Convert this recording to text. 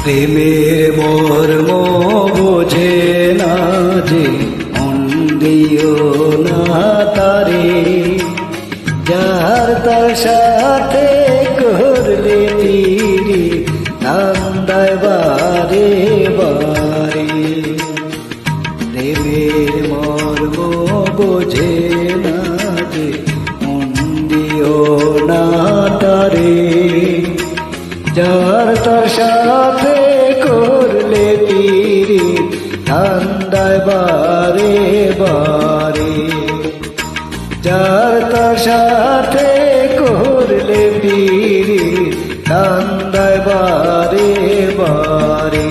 প্রেমের মর্ম বোঝে না যে মন দিও না তারে, যার তার সাথে করলে তীরে কান্দায় বারে বারে। প্রেমের মর্ম বোঝে না যে মন দিও না তারে, যার তার সাথে করলে তীরে কান্দায় বারে বারে। যার তার সাথে করলে তীরে কান্দায় বারে বারে।